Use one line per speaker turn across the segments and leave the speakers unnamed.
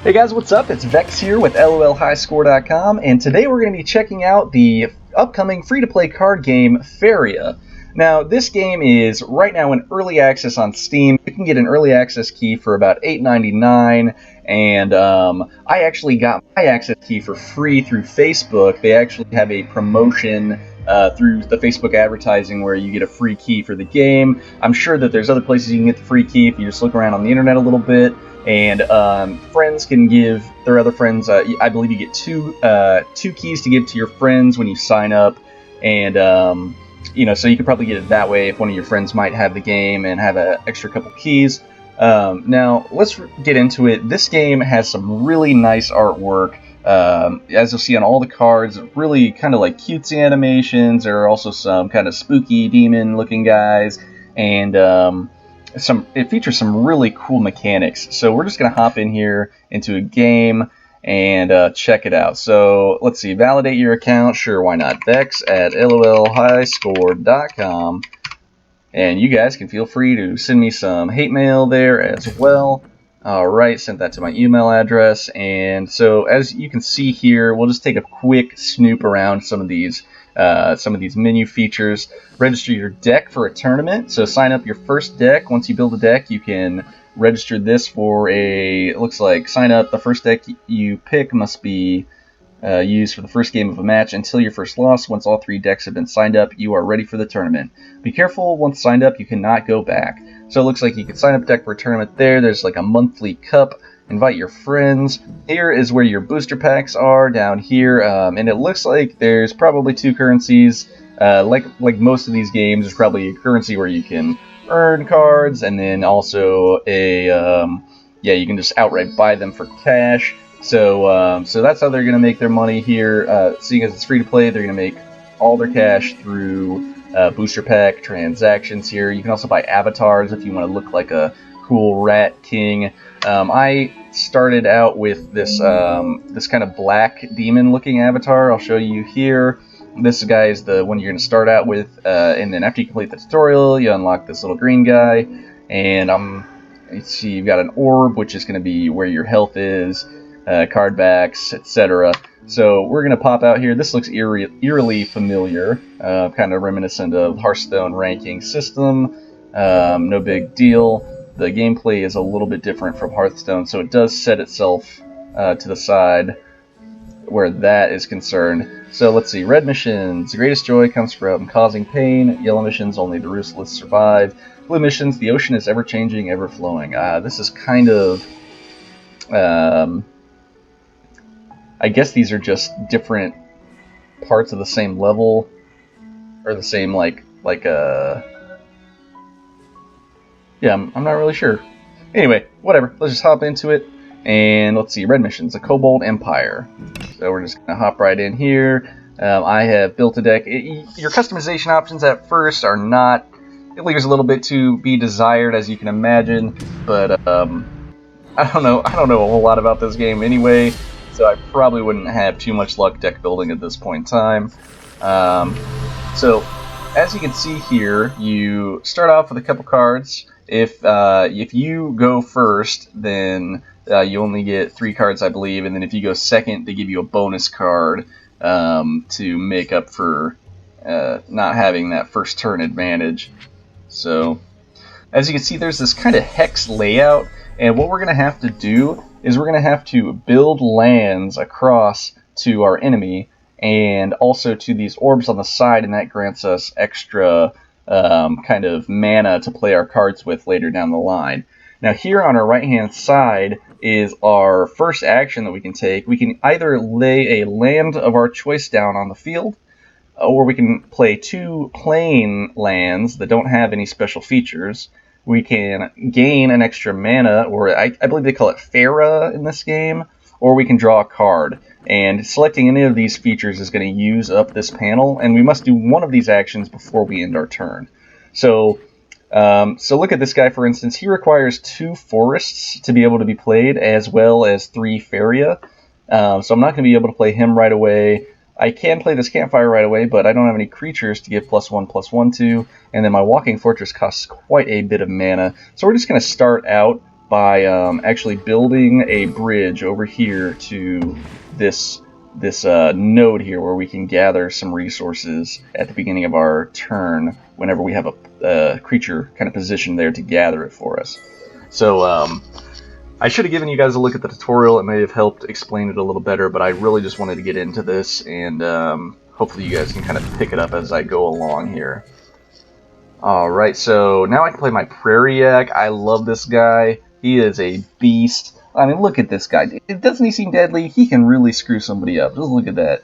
Hey guys, what's up? It's Vex here with LOLHighScore.com, and today we're going to be checking out the upcoming free-to-play card game, Faeria. Now, this game is right now in early access on Steam. You can get an early access key for about $8.99, and I actually got my access key for free through Facebook. They actually have a promotion through the Facebook advertising where you get a free key for the game. I'm sure that there's other places you can get the free key if you just look around on the internet a little bit. And friends can give their other friends. I believe you get two keys to give to your friends when you sign up, and so you could probably get it that way if one of your friends might have the game and have an extra couple keys. Now let's get into it. This game has some really nice artwork. As you'll see on all the cards, really kind of like cutesy animations. There are also some kind of spooky demon-looking guys, and it features some really cool mechanics. So we're just going to hop in here into a game and check it out. So let's see, validate your account. Sure, why not? Vex at LOLHighScore.com. And you guys can feel free to send me some hate mail there as well. Alright, sent that to my email address. And so as you can see here, we'll just take a quick snoop around some of these menu features. Register your deck for a tournament. So sign up your first deck. Once you build a deck, you can register this for it looks like sign up. The first deck you pick must be used for the first game of a match until your first loss. Once all three decks have been signed up, you are ready for the tournament. Be careful, once signed up, you cannot go back. So it looks like you can sign up a deck for a tournament there. There's like a monthly cup. Invite your friends. Here is where your booster packs are, down here, and it looks like there's probably two currencies. Like most of these games, there's probably a currency where you can earn cards, and then also you can just outright buy them for cash. So that's how they're gonna make their money here. Seeing as it's free to play, they're gonna make all their cash through booster pack transactions here. You can also buy avatars if you want to look like a cool rat king. I started out with this kind of black demon looking avatar. I'll show you here. This guy is the one you're going to start out with, and then after you complete the tutorial, you unlock this little green guy, and let's see, you've got an orb, which is going to be where your health is, card backs, etc. So we're going to pop out here. This looks eerily familiar, kind of reminiscent of Hearthstone ranking system. No big deal. The gameplay is a little bit different from Hearthstone, so it does set itself to the side where that is concerned. So let's see, red missions, the greatest joy comes from causing pain. Yellow missions, only the ruthless survive. Blue missions, the ocean is ever-changing, ever-flowing. This is kind of, I guess these are just different parts of the same level, or the same, yeah, I'm not really sure. Anyway, whatever. Let's just hop into it. And let's see, red missions, a Kobold Empire. So we're just going to hop right in here. I have built a deck. Your customization options at first are not... It leaves a little bit to be desired, as you can imagine. But I don't know a whole lot about this game anyway. So I probably wouldn't have too much luck deck building at this point in time. So as you can see here, you start off with a couple cards. If you go first, then you only get 3 cards, I believe, and then if you go second, they give you a bonus card to make up for not having that first turn advantage. So, as you can see, there's this kind of hex layout, and what we're going to have to do is we're going to have to build lands across to our enemy, and also to these orbs on the side, and that grants us extra kind of mana to play our cards with later down the line. Now here on our right hand side is our first action that we can take. We can either lay a land of our choice down on the field, or we can play 2 plain lands that don't have any special features. We can gain an extra mana, or I believe they call it Faeria in this game, or we can draw a card. And selecting any of these features is going to use up this panel, and we must do one of these actions before we end our turn. So look at this guy, for instance. He requires 2 forests to be able to be played, as well as 3 Faeria. So I'm not going to be able to play him right away. I can play this campfire right away, but I don't have any creatures to give +1/+1 to, and then my walking fortress costs quite a bit of mana. So we're just going to start out by actually building a bridge over here to this node here where we can gather some resources at the beginning of our turn whenever we have a creature kind of positioned there to gather it for us. So I should have given you guys a look at the tutorial. It may have helped explain it a little better, but I really just wanted to get into this, and hopefully you guys can kind of pick it up as I go along here. Alright, so now I can play my Faeria. I love this guy. He is a beast. I mean, look at this guy. Doesn't he seem deadly? He can really screw somebody up. Just look at that.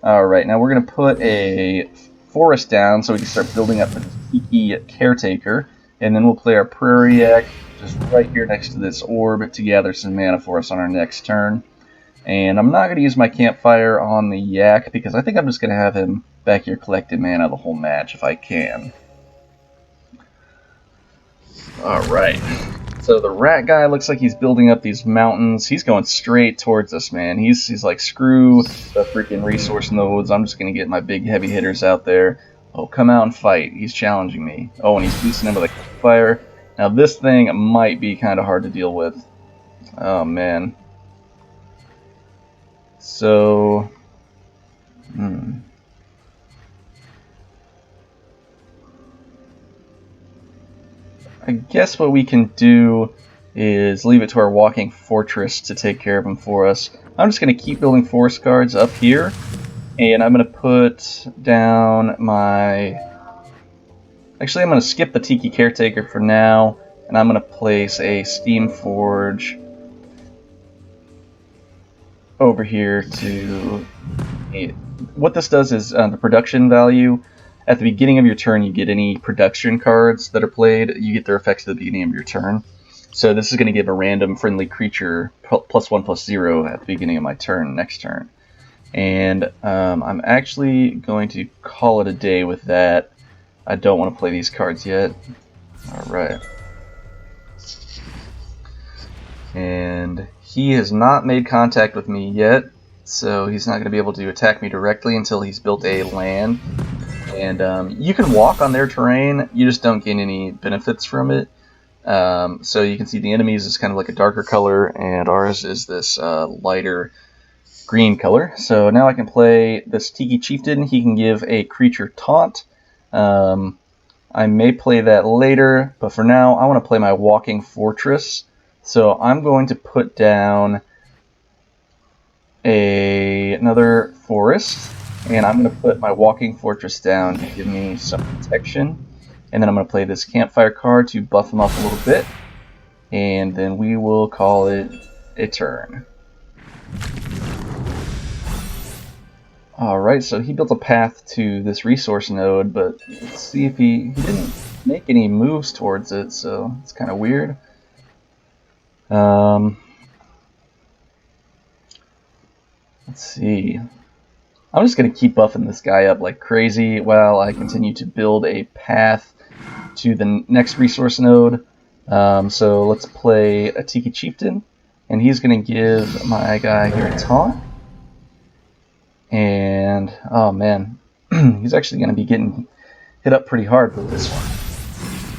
Alright, now we're going to put a forest down so we can start building up the Tiki Caretaker. And then we'll play our Faeria just right here next to this orb to gather some mana for us on our next turn. And I'm not going to use my campfire on the Yak because I think I'm just going to have him back here collecting mana the whole match if I can. Alright, so the rat guy looks like he's building up these mountains. He's going straight towards us, man. He's like, screw the freaking resource nodes. I'm just going to get my big heavy hitters out there. Oh, come out and fight. He's challenging me. Oh, and he's boosting him with a fire. Now this thing might be kind of hard to deal with. Oh, man. So... I guess what we can do is leave it to our walking fortress to take care of them for us. I'm just going to keep building forest guards up here, and I'm going to put down my... Actually, I'm going to skip the Tiki Caretaker for now, and I'm going to place a Steam Forge over here to... What this does is the production value. At the beginning of your turn, you get any production cards that are played. You get their effects at the beginning of your turn. So this is going to give a random friendly creature +1/+0 at the beginning of my turn, next turn. And I'm actually going to call it a day with that. I don't want to play these cards yet. Alright. And he has not made contact with me yet, so he's not going to be able to attack me directly until he's built a land. And you can walk on their terrain, you just don't gain any benefits from it. So you can see the enemies is kind of like a darker color, and ours is this lighter green color. So now I can play this Tiki Chieftain. He can give a creature taunt. I may play that later, but for now I want to play my walking fortress. So I'm going to put down another forest. And I'm going to put my walking fortress down to give me some protection. And then I'm going to play this campfire card to buff him up a little bit. And then we will call it a turn. Alright, so he built a path to this resource node, but let's see if he didn't make any moves towards it, so it's kind of weird. Let's see. I'm just going to keep buffing this guy up like crazy while I continue to build a path to the next resource node. So let's play a Tiki Chieftain, and he's going to give my guy here a taunt. And, oh man, he's actually going to be getting hit up pretty hard with this one.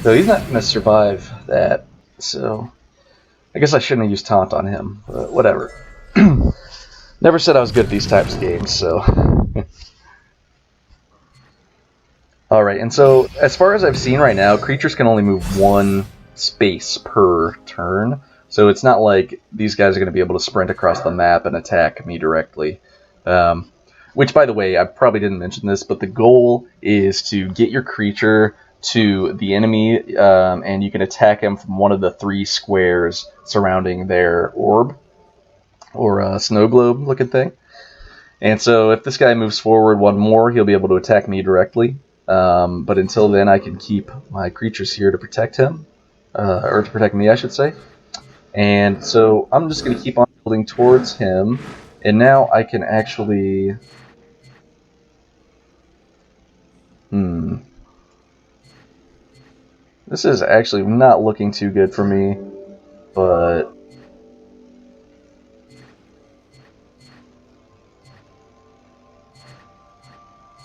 So he's not going to survive that, so I guess I shouldn't have used taunt on him, but whatever. Never said I was good at these types of games, so... Alright, and so, as far as I've seen right now, creatures can only move one space per turn. So it's not like these guys are going to be able to sprint across the map and attack me directly. Which, by the way, I probably didn't mention this, but the goal is to get your creature to the enemy, and you can attack him from one of the 3 squares surrounding their orb. Or a snow globe looking thing. And so if this guy moves forward one more, he'll be able to attack me directly. But until then, I can keep my creatures here to protect him. Or to protect me, I should say. And so I'm just going to keep on building towards him. And now I can actually... This is actually not looking too good for me. But...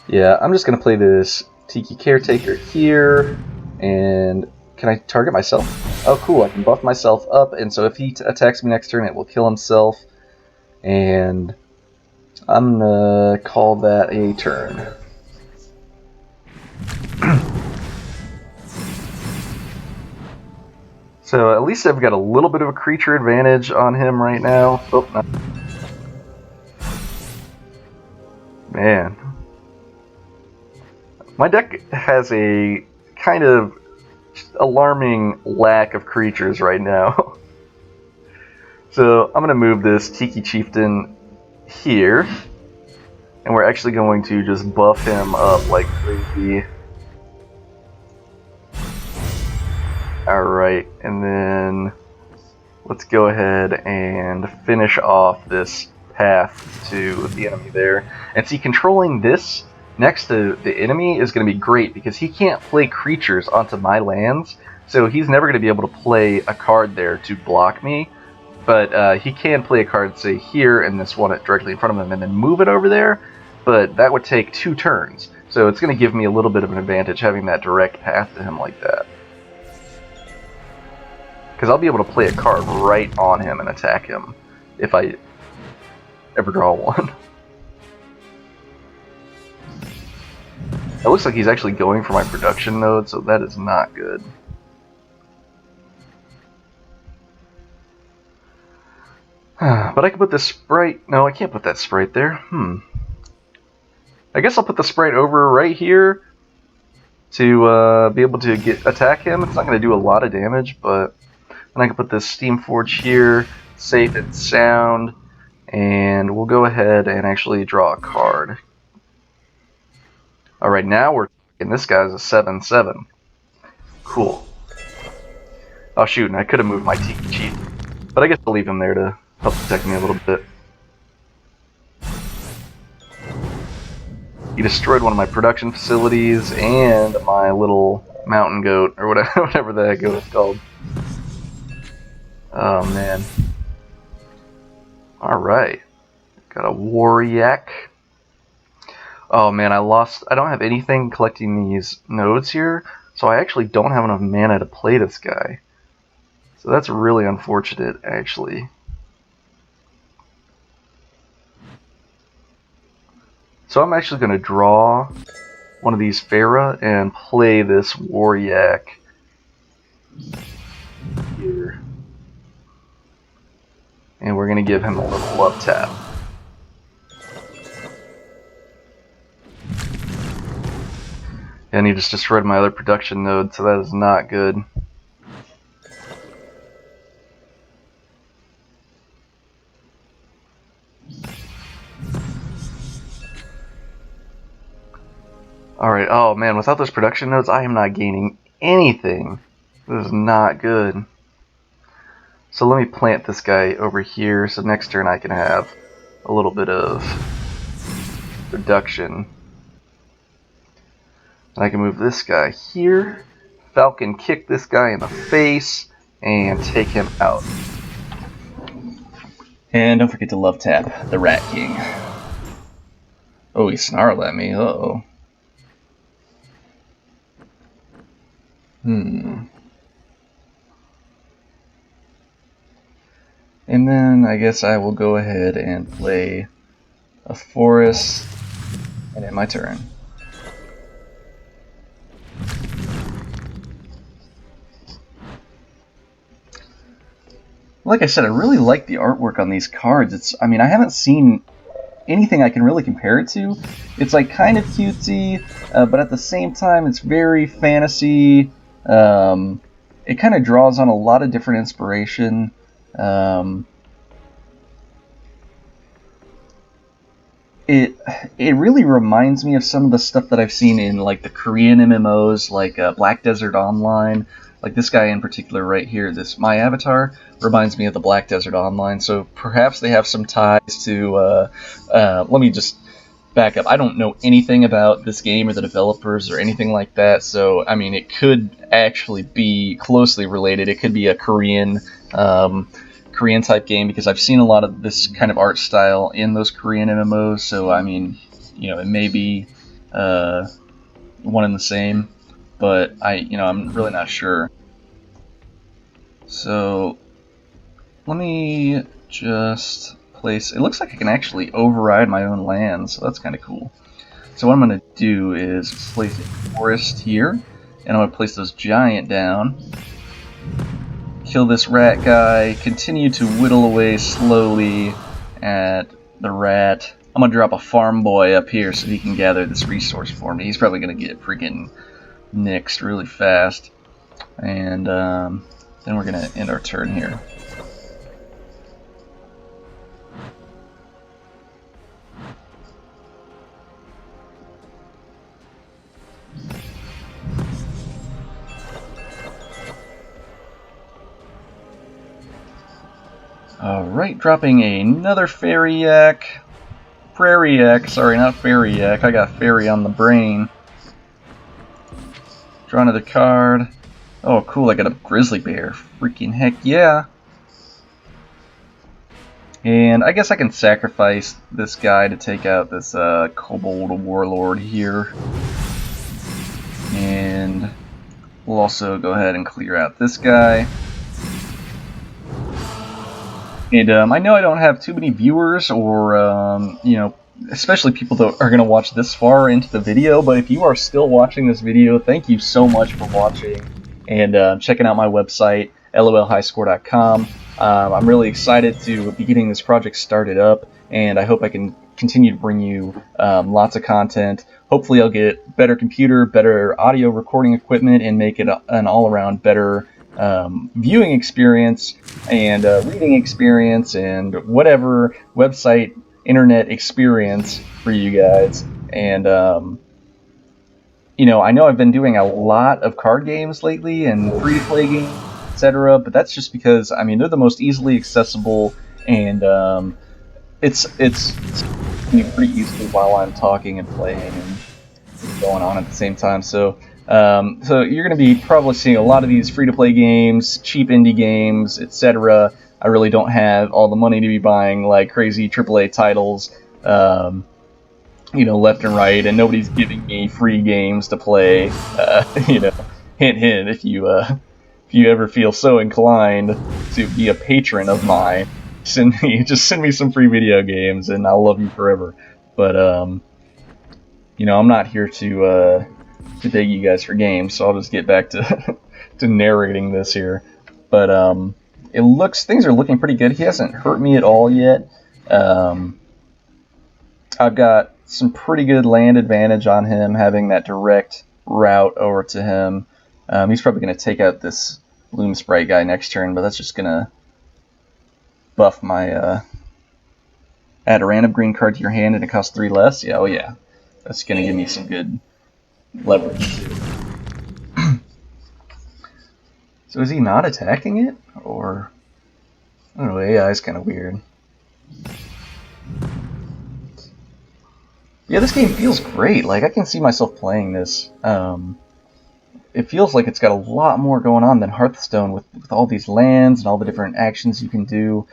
yeah, I'm just going to play this Tiki Caretaker here, and can I target myself? Oh, cool, I can buff myself up, and so if he attacks me next turn, it will kill himself. And I'm gonna call that a turn. So at least I've got a little bit of a creature advantage on him right now. Oh, no. Man. My deck has a kind of alarming lack of creatures right now. So I'm going to move this Tiki Chieftain here. And we're actually going to just buff him up like crazy. Alright, and then let's go ahead and finish off this path to the enemy there. And see, controlling this next to the enemy is going to be great because he can't play creatures onto my lands, so he's never going to be able to play a card there to block me. But he can play a card, say, here, and this one directly in front of him, and then move it over there, but that would take 2 turns. So it's going to give me a little bit of an advantage having that direct path to him like that. Because I'll be able to play a card right on him and attack him if I ever draw one. It looks like he's actually going for my production node, so that is not good. But I can put this sprite... No, I can't put that sprite there. I guess I'll put the sprite over right here to be able to attack him. It's not going to do a lot of damage, but then I can put this Steamforge here, safe and sound, and we'll go ahead and actually draw a card. Alright, now we're talking. This guy's a 7/7. Cool. Oh shoot, and I could have moved my Tiki Chief, but I guess I'll leave him there to help protect me a little bit. He destroyed one of my production facilities and my little mountain goat, or whatever that goat is called. Oh man. Alright. Got a Waryak. Oh man, I don't have anything collecting these nodes here, so I actually don't have enough mana to play this guy. So that's really unfortunate, actually. So I'm actually going to draw one of these Faeria and play this Waryak here. And we're going to give him a little love tap. And he just destroyed my other production node, so that is not good. Alright, oh man, without those production nodes, I am not gaining anything. This is not good. So let me plant this guy over here, so next turn I can have a little bit of reduction. And I can move this guy here, Falcon kick this guy in the face, and take him out. And don't forget to love tap the Rat King. Oh, he snarled at me, uh-oh. And then I guess I will go ahead and play a forest and end my turn. Like I said, I really like the artwork on these cards. I mean, I haven't seen anything I can really compare it to. It's like kind of cutesy, but at the same time, it's very fantasy. It kind of draws on a lot of different inspiration. It really reminds me of some of the stuff that I've seen in like the Korean MMOs, like Black Desert Online. Like this guy in particular right here, my avatar reminds me of the Black Desert Online. So perhaps they have some ties to. Let me just back up. I don't know anything about this game or the developers or anything like that. So I mean, it could actually be closely related. It could be a Korean type game because I've seen a lot of this kind of art style in those Korean MMOs. So I mean, it may be one and the same, but I'm really not sure. So let me just place, it looks like I can actually override my own land, so that's kind of cool. So what I'm going to do is place a forest here, and I'm going to place those giant down. Kill this rat guy, continue to whittle away slowly at the rat. I'm going to drop a farm boy up here so he can gather this resource for me. He's probably going to get freaking nixed really fast. And then we're going to end our turn here. Alright, dropping another Faeria. Prairiac, sorry, not Faeria. I got Fairy on the brain. Draw another card. Oh, cool, I got a Grizzly Bear. Freaking heck yeah. And I guess I can sacrifice this guy to take out this Kobold Warlord here. And we'll also go ahead and clear out this guy. And I know I don't have too many viewers or, you know, especially people that are going to watch this far into the video, but if you are still watching this video, thank you so much for watching and checking out my website, lolhighscore.com. I'm really excited to be getting this project started up, and I hope I can continue to bring you lots of content. Hopefully I'll get better computer, better audio recording equipment, and make it an all-around better viewing experience and reading experience and whatever website internet experience for you guys. And you know, I know I've been doing a lot of card games lately and free-to-play games, etc., but that's just because, I mean, they're the most easily accessible, and it's pretty easily while I'm talking and playing and going on at the same time. So so you're going to be probably seeing a lot of these free-to-play games, cheap indie games, etc. I really don't have all the money to be buying like crazy AAA titles, you know, left and right, and nobody's giving me free games to play. You know, hint, hint. If you ever feel so inclined to be a patron of mine, just send me some free video games, and I'll love you forever. But you know, I'm not here to beg you guys for games, so I'll just get back to to narrating this here. But things are looking pretty good. He hasn't hurt me at all yet. I've got some pretty good land advantage on him, having that direct route over to him. He's probably going to take out this Bloom Sprite guy next turn, but that's just going to buff my add a random green card to your hand and it costs 3 less. Yeah, oh yeah. That's going to give me some good leverage. So is he not attacking it? Or, I don't know, AI is kind of weird. Yeah, this game feels great. Like, I can see myself playing this. It feels like it's got a lot more going on than Hearthstone with all these lands and all the different actions you can do.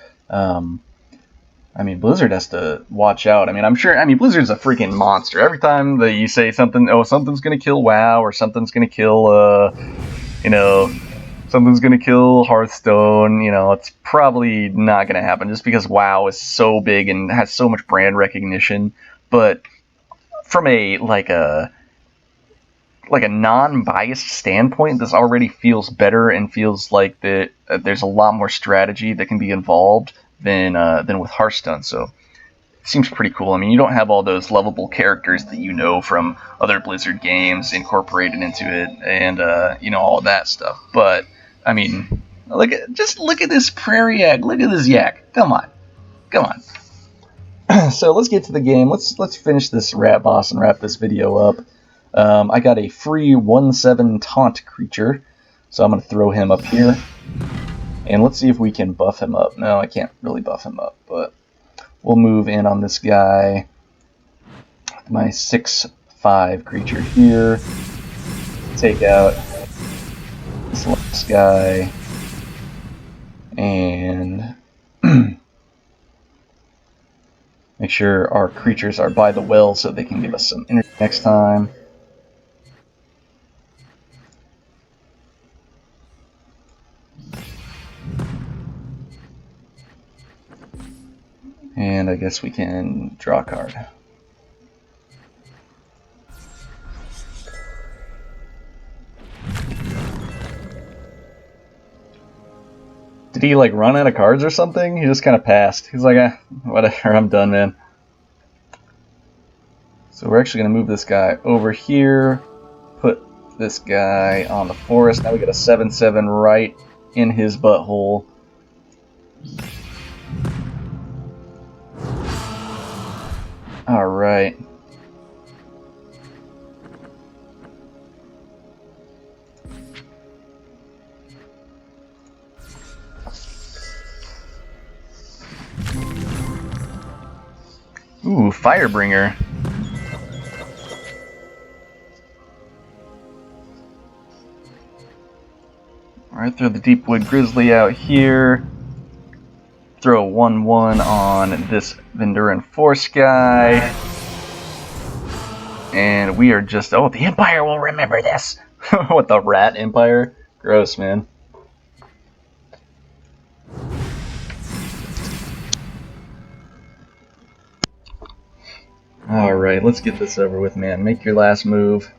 I mean, Blizzard has to watch out. I mean, I'm sure, Blizzard's a freaking monster. Every time that you say something, oh, something's going to kill WoW, or something's going to kill, you know, something's going to kill Hearthstone, you know, it's probably not going to happen just because WoW is so big and has so much brand recognition. But from a non-biased standpoint, this already feels better and feels like that there's a lot more strategy that can be involved than with Hearthstone. So it seems pretty cool. I mean, you don't have all those lovable characters that you know from other Blizzard games incorporated into it, and you know, all that stuff. But I mean, just look at this prairie yak. Look at this yak. Come on. So let's get to the game. Let's finish this rat boss and wrap this video up. I got a free 1/7 taunt creature, so I'm going to throw him up here. And let's see if we can buff him up. No, I can't really buff him up, but we'll move in on this guy. My 6/5 creature here. Take out this last guy. And make sure our creatures are by the well so they can give us some energy next time. And I guess we can draw a card. Did he like run out of cards or something? He just kind of passed. He's like, whatever, I'm done, man. So we're actually going to move this guy over here, put this guy on the forest. Now we got a 7/7 right in his butthole. Alright. Ooh, Firebringer. Alright, throw the Deepwood Grizzly out here. Throw a 1/1 on this Venduran Force guy. And we are just... Oh, the Empire will remember this! What, the Rat Empire? Gross, man. Alright, let's get this over with, man. Make your last move.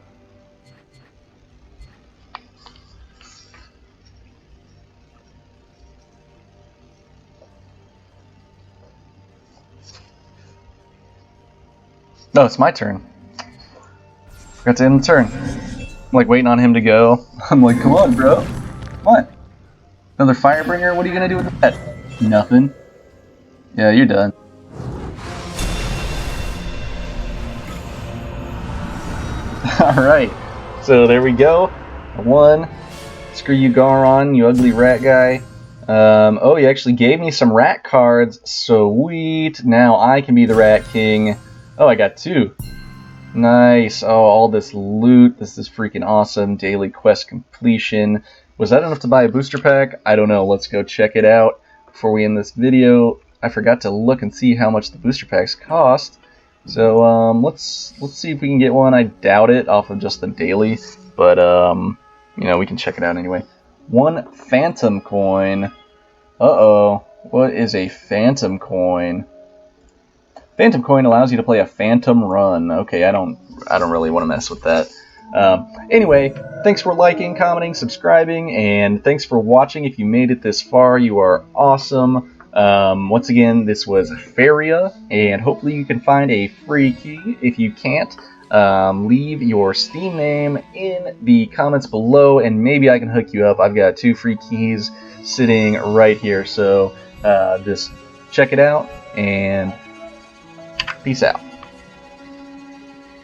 No, it's my turn. Forgot to end the turn. I'm like waiting on him to go. I'm like, come on, bro. What? Another Firebringer? What are you gonna do with that? Nothing. Yeah, you're done. Alright. So there we go. One. Screw you, Garon, you ugly rat guy. Oh, he actually gave me some rat cards. Sweet. Now I can be the Rat King. Oh, I got 2. Nice. Oh, all this loot. This is freaking awesome. Daily quest completion. Was that enough to buy a booster pack? I don't know. Let's go check it out. Before we end this video, I forgot to look and see how much the booster packs cost. So let's see if we can get one. I doubt it off of just the daily, but you know, we can check it out anyway. 1 Phantom Coin. Uh-oh. What is a Phantom Coin? Phantom Coin allows you to play a Phantom Run. Okay, I don't really want to mess with that. Anyway, thanks for liking, commenting, subscribing, and thanks for watching. If you made it this far, you are awesome. Once again, this was Faeria, and hopefully you can find a free key. If you can't, leave your Steam name in the comments below, and maybe I can hook you up. I've got 2 free keys sitting right here, so just check it out, and peace out.